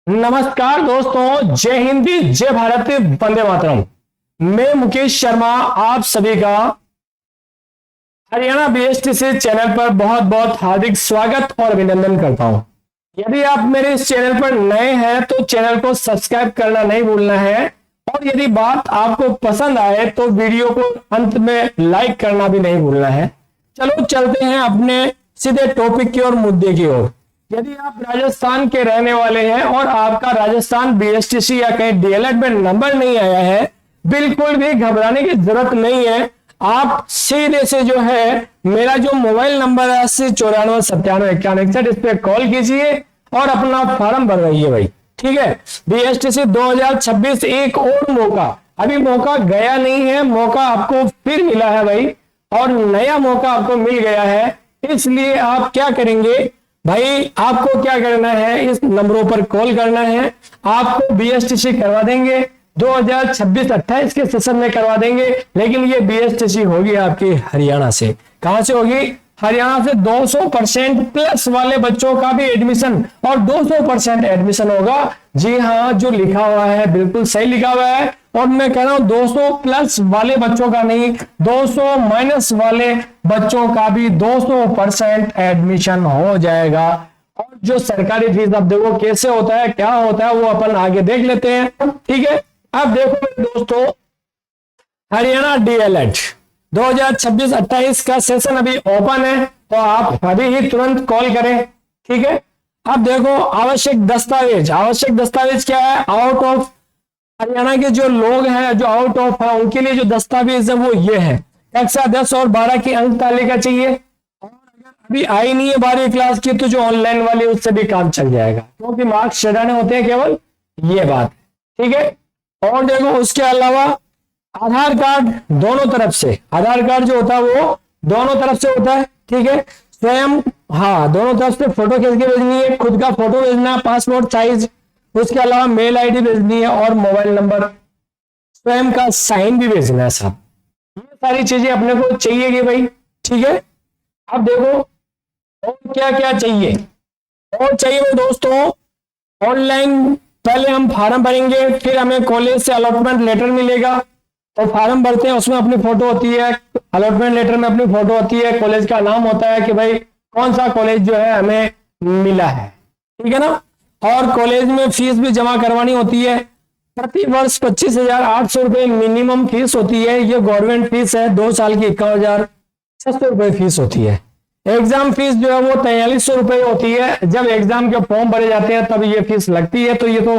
नमस्कार दोस्तों, जय हिंदी, जय भारत, वंदे मातरम। मैं मुकेश शर्मा आप सभी का हरियाणा बीएसटीसी चैनल पर बहुत बहुत हार्दिक स्वागत और अभिनंदन करता हूं। यदि आप मेरे इस चैनल पर नए हैं तो चैनल को सब्सक्राइब करना नहीं भूलना है, और यदि बात आपको पसंद आए तो वीडियो को अंत में लाइक करना भी नहीं भूलना है। चलो चलते हैं अपने सीधे टॉपिक की और मुद्दे की ओर। यदि आप राजस्थान के रहने वाले हैं और आपका राजस्थान बीएसटीसी या कहीं डीएलएड में नंबर नहीं आया है, बिल्कुल भी घबराने की जरूरत नहीं है। आप सीधे से जो है मेरा जो मोबाइल नंबर है 8094979161, इस पे कॉल कीजिए और अपना फॉर्म भरवाइए भाई। ठीक है, बीएसटीसी 2026 एक और मौका, अभी मौका गया नहीं है, मौका आपको फिर मिला है भाई, और नया मौका आपको मिल गया है। इसलिए आप क्या करेंगे भाई, आपको क्या करना है, इस नंबरों पर कॉल करना है, आपको बीएसटीसी करवा देंगे। 2026-28 के सेशन में करवा देंगे, लेकिन ये बीएसटीसी होगी आपकी हरियाणा से। कहां से होगी? हरियाणा से। 200% प्लस वाले बच्चों का भी एडमिशन, और 200% एडमिशन होगा। जी हाँ, जो लिखा हुआ है बिल्कुल सही लिखा हुआ है, और मैं कह रहा हूं 200 प्लस वाले बच्चों का नहीं, 200 माइनस वाले बच्चों का भी 200% एडमिशन हो जाएगा। और जो सरकारी फीस अब देखो कैसे होता है, क्या होता है, वो अपन आगे देख लेते हैं। ठीक है, अब देखो मेरे दोस्तों, हरियाणा डीएलएड 2026-28 का सेशन अभी ओपन है, तो आप अभी ही तुरंत कॉल करें। ठीक है, अब देखो आवश्यक दस्तावेज क्या है? आउट ऑफ हरियाणा के जो लोग हैं, जो आउट ऑफ है, उनके लिए जो दस्तावेज है वो ये है। कक्षा 10 और 12 की अंक तालिका चाहिए, और अगर अभी आई नहीं है 12वीं क्लास की तो जो ऑनलाइन वाली उससे भी काम चल जाएगा, क्योंकि मार्क्स चढ़ाने होते हैं केवल, ये बात। ठीक है, और देखो उसके अलावा आधार कार्ड दोनों तरफ से, आधार कार्ड जो होता है वो दोनों तरफ से होता है। ठीक है, स्वयं, हाँ, दोनों तरफ से फोटो खींच के भेजनी है, खुद का फोटो भेजना है, पासपोर्ट साइज, उसके अलावा मेल आईडी भेजनी है, और मोबाइल नंबर, स्वयं का साइन भी भेजना है साहब। ये सारी चीजें अपने को चाहिए भाई। ठीक है, अब देखो और क्या क्या चाहिए। और चाहिए दोस्तों, ऑनलाइन पहले हम फॉर्म भरेंगे, फिर हमें कॉलेज से अलॉटमेंट लेटर मिलेगा, तो फॉर्म भरते हैं, उसमें अपनी फोटो होती है, अलॉटमेंट लेटर में अपनी फोटो होती है, कॉलेज का नाम होता है कि भाई कौन सा कॉलेज जो है हमें मिला है। ठीक है ना, और कॉलेज में फीस भी जमा करवानी होती है। प्रति वर्ष 25,800 रुपए मिनिमम फीस होती है, ये गवर्नमेंट फीस है। 2 साल की 51,600 रुपए फीस होती है। एग्जाम फीस जो है वो 4300 रुपए होती है। जब एग्जाम के फॉर्म भरे जाते हैं तब ये फीस लगती है, तो ये तो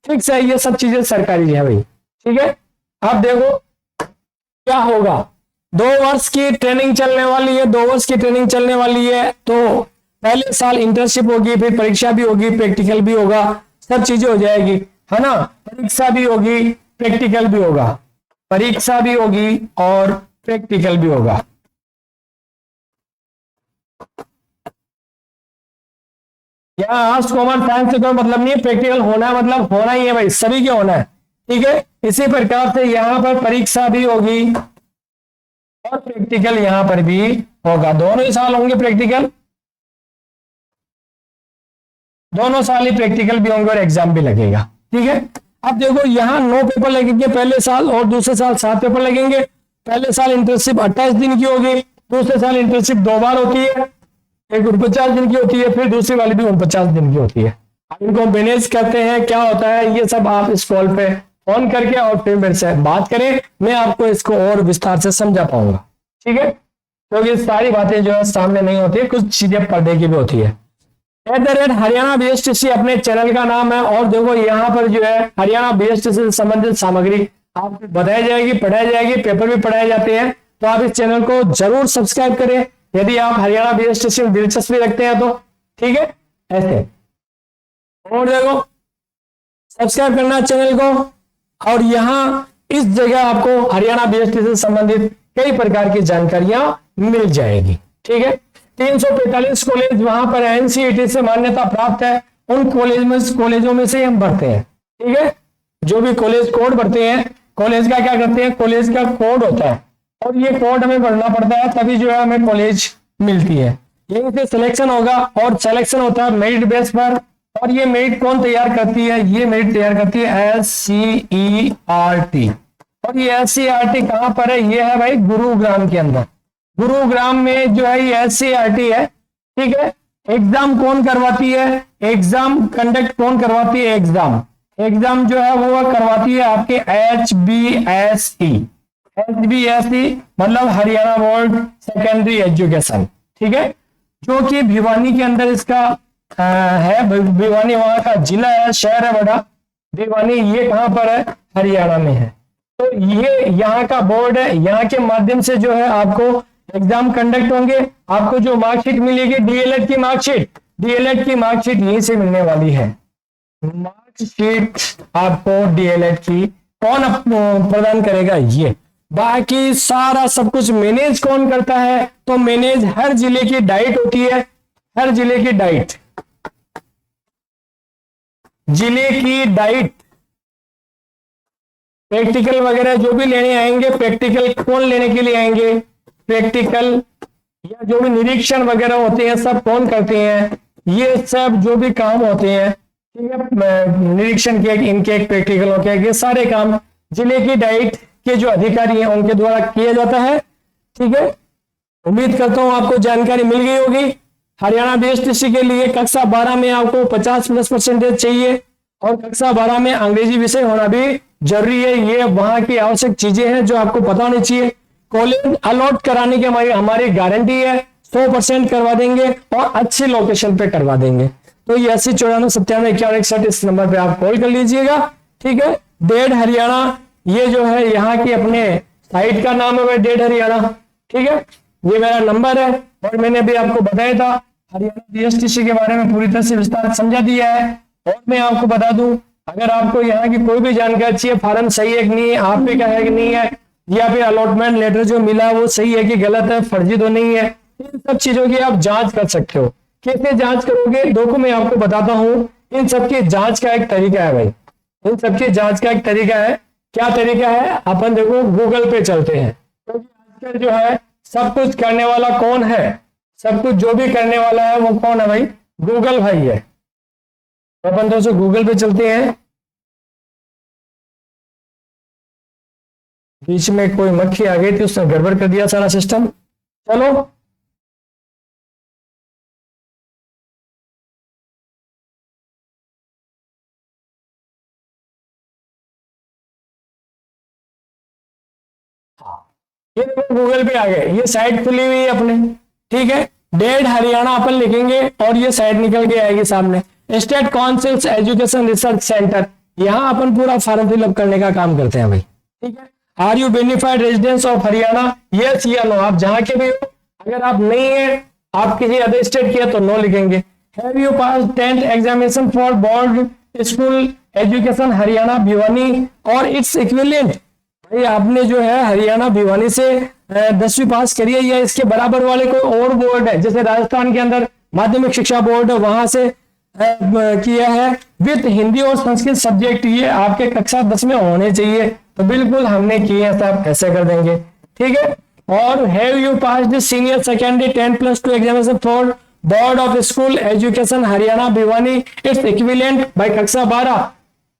फिक्स है, ये सब चीजें सरकारी है भाई। ठीक है, अब देखो क्या होगा। 2 वर्ष की ट्रेनिंग चलने वाली है, 2 वर्ष की ट्रेनिंग चलने वाली है। तो पहले साल इंटर्नशिप होगी, फिर परीक्षा भी होगी, प्रैक्टिकल भी होगा, सब चीजें हो जाएगी, है ना। परीक्षा भी होगी, प्रैक्टिकल भी होगा, परीक्षा भी होगी और प्रैक्टिकल भी होगा। यहाँ आर्ट्स कॉमर्स साइंस से कोई मतलब नहीं है, प्रैक्टिकल होना मतलब होना ही है भाई, सभी के होना है। ठीक है, इसी प्रकार से यहाँ पर परीक्षा भी होगी और प्रैक्टिकल यहाँ पर भी होगा। दोनों ही साल होंगे प्रैक्टिकल, दोनों साल ही प्रैक्टिकल भी होंगे और एग्जाम भी लगेगा। ठीक है, अब देखो यहाँ 9 पेपर लगेंगे पहले साल, और दूसरे साल 7 पेपर लगेंगे। पहले साल इंटर्नशिप 28 दिन की होगी, दूसरे साल इंटर्नशिप 2 बार होती है, एक 49 दिन की होती है, फिर दूसरी वाली भी 49 दिन की होती है। अब इनको मैनेज करते हैं, क्या होता है ये सब आप इस कॉल पे फोन करके और फिर मेरे से बात करें, मैं आपको इसको और विस्तार से समझा पाऊंगा। ठीक है, क्योंकि सारी बातें जो है सामने नहीं होती है, कुछ चीजें पर्दे की भी होती है। हरियाणा बीएसटीसी अपने चैनल का नाम है, और देखो यहाँ पर जो है हरियाणा बीएसटीसी से संबंधित सामग्री आपको बताई जाएगी, पढ़ाई जाएगी, पेपर भी पढ़ाए जाते हैं। तो आप इस चैनल को जरूर सब्सक्राइब करें यदि आप हरियाणा बीएसटीसी में दिलचस्पी रखते हैं तो। ठीक है, ऐसे और देखो सब्सक्राइब करना चैनल को, और यहाँ इस जगह आपको हरियाणा बीएसटीसी से संबंधित कई प्रकार की जानकारियां मिल जाएगी। ठीक है, 345 कॉलेज वहां पर एनसीईटी से मान्यता प्राप्त है, उन कॉलेजों में से हम भरते हैं। ठीक है, जो भी कॉलेज कोड भरते हैं, कॉलेज का क्या करते हैं, कॉलेज का कोड होता है, और ये कोड हमें भरना पड़ता है, तभी जो है हमें कॉलेज मिलती है। यहीं से सिलेक्शन होगा, और सिलेक्शन होता है मेरिट बेस पर, और ये मेरिट कौन तैयार करती है? ये मेरिट तैयार करती है SCERT। और ये SCERT कहां पर है? ये है भाई गुरुग्राम के अंदर। गुरुग्राम में जो है ये SCERT है, ठीक है। एग्जाम कौन करवाती है? एग्जाम कंडक्ट कौन करवाती है? एग्जाम जो है वो करवाती है आपके HBSE। HBSE मतलब हरियाणा बोर्ड सेकेंडरी एजुकेशन, ठीक है, जो कि भिवानी के अंदर इसका है। भिवानी वहां का जिला है, शहर है बड़ा भिवानी। ये कहां पर है? हरियाणा में है। तो ये यहाँ का बोर्ड है, यहाँ के माध्यम से जो है आपको एग्जाम कंडक्ट होंगे। आपको जो मार्कशीट मिलेगी डीएलएड की मार्कशीट यहीं से मिलने वाली है। मार्कशीट आपको डीएलएड की कौन प्रदान करेगा? ये। बाकी सारा सब कुछ मैनेज कौन करता है? तो मैनेज हर जिले की डाइट होती है, हर जिले की डाइट, प्रैक्टिकल वगैरह जो भी लेने आएंगे, प्रैक्टिकल कौन लेने के लिए आएंगे? प्रैक्टिकल या जो भी निरीक्षण वगैरह होते हैं सब कौन करते हैं? ये सब जो भी काम होते हैं, ठीक है, निरीक्षण के, इनके, प्रैक्टिकलों के, ये सारे काम जिले की डाइट के जो अधिकारी हैं उनके द्वारा किया जाता है, ठीक है। उम्मीद करता हूं आपको जानकारी मिल गई होगी। हरियाणा BSTC के लिए कक्षा 12 में आपको 50+ % चाहिए और कक्षा 12 में अंग्रेजी विषय होना भी जरूरी है। ये वहां की आवश्यक चीजें हैं जो आपको पता होनी चाहिए। कॉलेज अलॉट कराने की हमारी गारंटी है, 100% करवा देंगे और अच्छी लोकेशन पे करवा देंगे। तो ये 8094975161 इस नंबर पे आप कॉल कर लीजिएगा, ठीक है। डेढ़ हरियाणा, ये जो है यहाँ की अपने साइट का नाम है भाई डेढ़ हरियाणा, ठीक है। ये मेरा नंबर है और मैंने भी आपको बताया था हरियाणा BSTC के बारे में पूरी तरह से विस्तार समझा दिया है। और मैं आपको बता दूं, अगर आपको यहाँ की कोई भी जानकारी चाहिए, फॉर्म सही है कि नहीं है, आप पे क्या है कि नहीं है, या फिर अलॉटमेंट लेटर जो मिला वो सही है कि गलत है, फर्जी तो नहीं है, इन सब चीजों की आप जांच कर सकते हो। कैसे जांच करोगे? देखो मैं आपको बताता हूँ। इन सबकी जांच का एक तरीका है भाई, इन सबकी जांच का एक तरीका है। क्या तरीका है? अपन देखो गूगल पे चलते हैं, तो आजकल जो है सब कुछ करने वाला कौन है? सब कुछ जो भी करने वाला है वो कौन है भाई? गूगल भाई है। तो अपन दोस्तों गूगल पे चलते हैं। बीच में कोई मक्खी आ गई थी, उसने गड़बड़ कर दिया सारा सिस्टम। चलो ये गूगल पे आ गए, ये साइट खुली हुई है अपने, ठीक है। डेढ़ हरियाणा अपन लिखेंगे और ये साइट निकल के आएगी सामने। State councils education research centre, यहाँ अपन पूरा फॉर्म फिलअप करने का काम करते हैं भाई, ठीक है। Are you bonafide residence of Haryana? Yes या नो, आप जहां के भी हो। अगर आप नहीं है, आप किसी अदर स्टेट के, तो नो लिखेंगे। Have you pass 10th examination for board school education Haryana Bhiwani और इट्स इक्विवेलेंट? भाई आपने जो है हरियाणा भिवानी से 10वीं पास करी है या इसके बराबर वाले कोई और बोर्ड है, जैसे राजस्थान के अंदर माध्यमिक शिक्षा बोर्ड है, वहां से किया है विद हिंदी और संस्कृत सब्जेक्ट, ये आपके कक्षा 10 में होने चाहिए। तो बिल्कुल हमने किए हैं, सब ऐसे कर देंगे, ठीक है। और have you passed senior secondary 10+2 examination for board of school education Haryana Bhiwani its equivalent? भाई कक्षा 12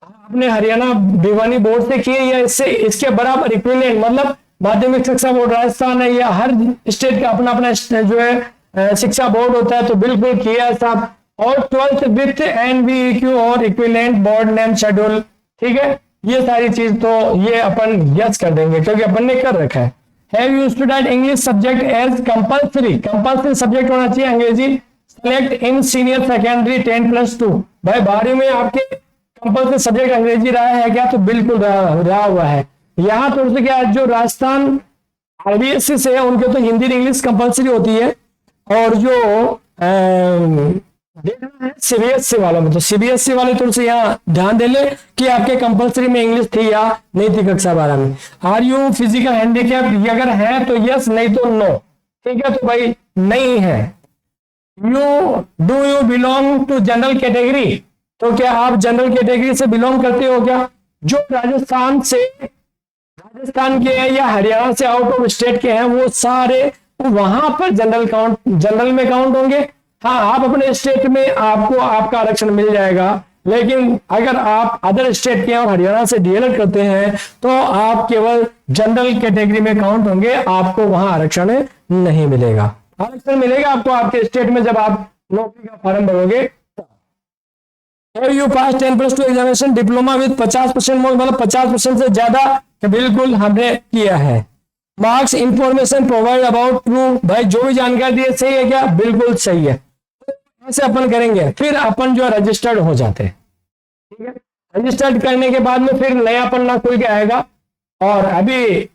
आपने हरियाणा भिवानी बोर्ड से किए या इससे इसके बराबर इक्विवेलेंट, मतलब माध्यमिक शिक्षा बोर्ड राजस्थान है या हर स्टेट का अपना अपना जो है शिक्षा बोर्ड होता है, तो बिल्कुल किया सब। और 12th विथ NVEQ और इक्विवेलेंट बोर्ड नेम शेड्यूल, ठीक है। ये सारी चीज तो ये अपन यस कर देंगे क्योंकि अपन ने कर रखा है। Have you student English subject as compulsory subject होना चाहिए अंग्रेजी सेलेक्ट इन सीनियर सेकेंडरी 10+2? भाई 12वीं में आपके कंपल्सरी सब्जेक्ट अंग्रेजी रहा है क्या? तो बिल्कुल रहा हुआ है। यहाँ तो उससे क्या, जो राजस्थान IBSC से है उनके तो हिंदी इंग्लिश कंपल्सरी होती है, और जो देखना है CBSC वालों में, तो CBSC वाले थोड़ा सा यहाँ ध्यान दे ले कि आपके कंपल्सरी में इंग्लिश थी या नहीं थी कक्षा 12 में। Are you physical handicap? अगर है तो यस, नहीं तो नो, ठीक है। तो भाई नहीं है। Do you belong to general category? तो क्या आप जनरल कैटेगरी से बिलोंग करते हो क्या? जो राजस्थान के हैं या हरियाणा से आउट ऑफ स्टेट के हैं वो सारे वहां पर जनरल में काउंट होंगे, हाँ, आप अपने स्टेट में आपको आपका आरक्षण मिल जाएगा, लेकिन अगर आप अदर स्टेट के और हरियाणा से डीएलएड करते हैं तो आप केवल जनरल कैटेगरी में काउंट होंगे, आपको वहां आरक्षण नहीं मिलेगा। आरक्षण मिलेगा आपको आपके स्टेट में जब आप नौकरी का फॉर्म भरोगे। You pass 10+2 examination diploma with 50% मतलब 50% से ज्यादा, बिल्कुल हमने किया है। Marks information provide about true, भाई जो भी जानकारी दी है सही है क्या? बिल्कुल सही है। ऐसे अपन करेंगे, फिर अपन जो रजिस्टर्ड हो जाते हैं, ठीक है। रजिस्टर्ड करने के बाद में फिर नया पन्ना खुल के आएगा, और अभी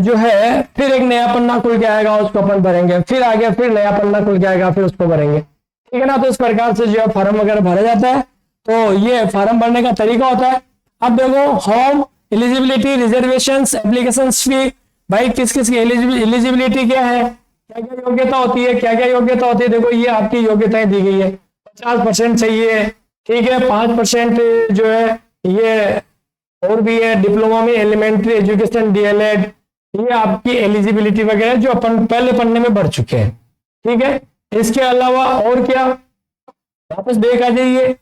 जो है फिर एक नया पन्ना खुल के आएगा, उसको अपन भरेंगे, फिर आगे फिर नया पन्ना खुल के आएगा, फिर उसको भरेंगे, ठीक है ना। तो इस प्रकार से जो है फॉर्म वगैरह भरा जाता है। तो ये फॉर्म भरने का तरीका होता है। अब देखो, home eligibility, reservation, application fee, भाई किस किस की एलिजिबिलिटी क्या है, क्या क्या योग्यता होती है, क्या क्या योग्यता होती है। देखो, ये आपकी योग्यताएं दी गई है। 50% चाहिए, ठीक है। 5% जो है ये और भी है, डिप्लोमा में एलिमेंट्री एजुकेशन डीएलएड, ये आपकी एलिजिबिलिटी वगैरह जो अपन पहले पन्ने में बढ़ चुके हैं, ठीक है। इसके अलावा और क्या, वापस देख आ जाइए।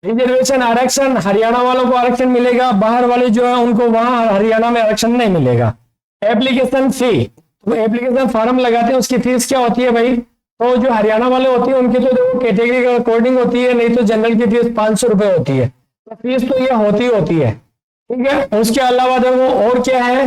रिजर्वेशन, आरक्षण, हरियाणा वालों को आरक्षण मिलेगा, बाहर वाले जो है उनको वहां हरियाणा में आरक्षण नहीं मिलेगा। एप्लीकेशन फी, तो एप्लीकेशन फॉर्म लगाते हैं उसकी फीस क्या होती है भाई? तो जो हरियाणा वाले होती है उनकी तो देखो कैटेगरी के अकॉर्डिंग होती है, नहीं तो जनरल की फीस 500 रुपए होती है। तो फीस तो ये होती है, ठीक है। उसके अलावा देखो और क्या है,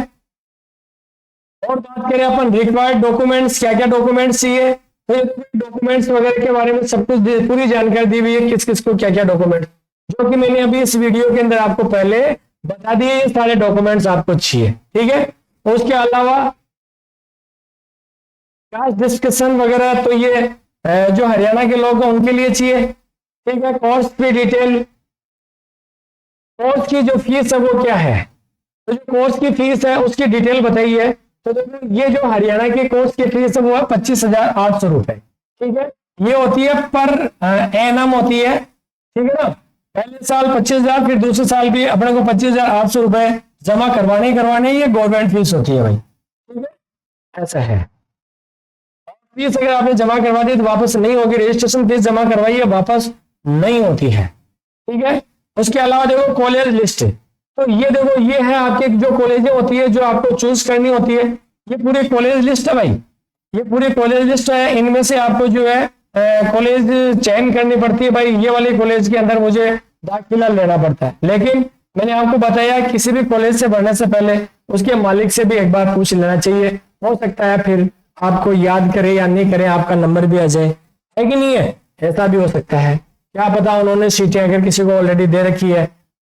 और बात करें अपन रिक्वायर्ड डॉक्यूमेंट्स, क्या क्या डॉक्यूमेंट्स चाहिए, तो डॉक्यूमेंट्स वगैरह के बारे में सब कुछ पूरी जानकारी दी हुई है, किस किस को क्या क्या डॉक्यूमेंट, जो कि मैंने अभी इस वीडियो के अंदर आपको पहले बता दिए। ये सारे डॉक्यूमेंट्स आपको चाहिए, ठीक है। उसके अलावा कास्ट डिस्कशन वगैरह, तो ये जो हरियाणा के लोग हैं उनके लिए चाहिए, ठीक है। कोर्स फी डिटेल, कोर्स की जो फीस है वो क्या है, तो जो कोर्स की फीस है उसकी डिटेल बताइए। तो देखो, ये जो हरियाणा की कोर्स की फीस है वो है 25,800 रुपए, ठीक है। ये होती है पर एनम होती है, ठीक है ना। पहले साल 25,000, फिर दूसरे साल भी अपने को 25,800 रुपए जमा करवाने, ये गवर्नमेंट फीस होती है भाई, ठीक है। ऐसा है। फीस अगर आपने जमा करवा दी तो वापस नहीं होगी, रजिस्ट्रेशन फीस जमा करवाइए, वापस नहीं होती है, ठीक है। उसके अलावा देखो कॉलेज लिस्ट, तो ये देखो ये है आपके जो कॉलेजें होती है जो आपको चूज करनी होती है। ये पूरी कॉलेज लिस्ट है भाई, ये पूरी कॉलेज लिस्ट है। इनमें से आपको जो है कॉलेज चयन करनी पड़ती है भाई, ये वाले कॉलेज के अंदर मुझे दाखिला लेना पड़ता है। लेकिन मैंने आपको बताया किसी भी कॉलेज से भरने से पहले उसके मालिक से भी एक बार पूछ लेना चाहिए, हो सकता है फिर आपको याद करे या नहीं करे, आपका नंबर भी आ जाए, है कि नहीं है। ऐसा भी हो सकता है, क्या पता उन्होंने सीटें अगर किसी को ऑलरेडी दे रखी है,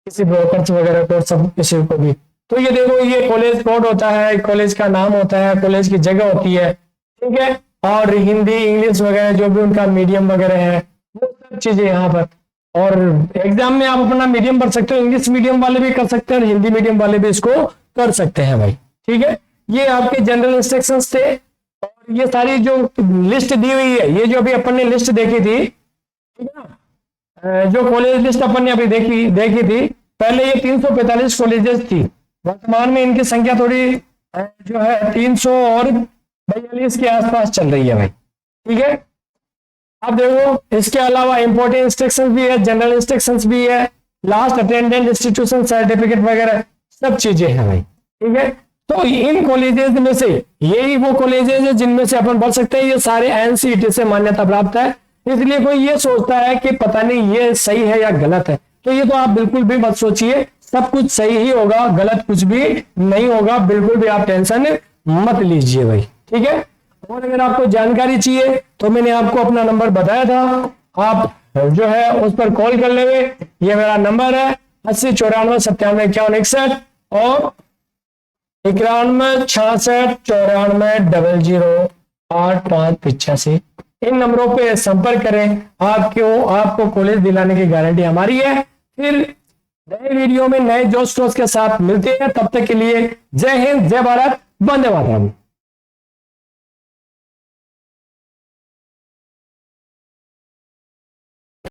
किसी ब्रोकर्स वगैरह को, सब किसी को भी। तो ये देखो, ये कॉलेज कोड होता है, कॉलेज का नाम होता है, कॉलेज की जगह होती है, ठीक है। और हिंदी इंग्लिश वगैरह जो भी उनका मीडियम वगैरह है वो सब चीजें यहाँ पर। और एग्जाम में आप अपना मीडियम भर सकते हो, इंग्लिश मीडियम वाले भी कर सकते हैं और हिंदी मीडियम वाले भी इसको कर सकते हैं भाई, ठीक है। ये आपके जनरल इंस्ट्रक्शंस थे, और ये सारी जो लिस्ट दी हुई है, ये जो अभी अपन ने लिस्ट देखी थी, ठीक है ना, जो कॉलेज लिस्ट अपन ने अभी देखी थी, पहले ये 345 कॉलेजेस थी, वर्तमान में इनकी संख्या थोड़ी जो है 342 के आसपास चल रही है भाई, ठीक है। अब देखो, इसके अलावा इंपोर्टेंट इंस्ट्रक्शंस भी है, जनरल इंस्ट्रक्शंस भी है, लास्ट अटेंडेंट इंस्टीट्यूशन सर्टिफिकेट वगैरह सब चीजें हैं भाई, ठीक है। तो इन कॉलेजेस में से यही वो कॉलेजेस है जिनमें से अपन बढ़ सकते हैं। ये सारे एनसीईटी से मान्यता प्राप्त है, इसलिए कोई ये सोचता है कि पता नहीं ये सही है या गलत है, तो ये तो आप बिल्कुल भी मत सोचिए, सब कुछ सही ही होगा, गलत कुछ भी नहीं होगा, बिल्कुल भी आप टेंशन मत लीजिए भाई, ठीक है। और अगर आपको जानकारी चाहिए तो मैंने आपको अपना नंबर बताया था, आप जो है उस पर कॉल कर लेंगे। ये मेरा नंबर है 80 94 97 51 61 और 91 66 94 00 8585। इन नंबरों पे संपर्क करें, आपको कॉलेज दिलाने की गारंटी हमारी है। फिर नए वीडियो में नए जोश के साथ मिलते हैं, तब तक के लिए जय हिंद, जय भारत, वंदे मातरम।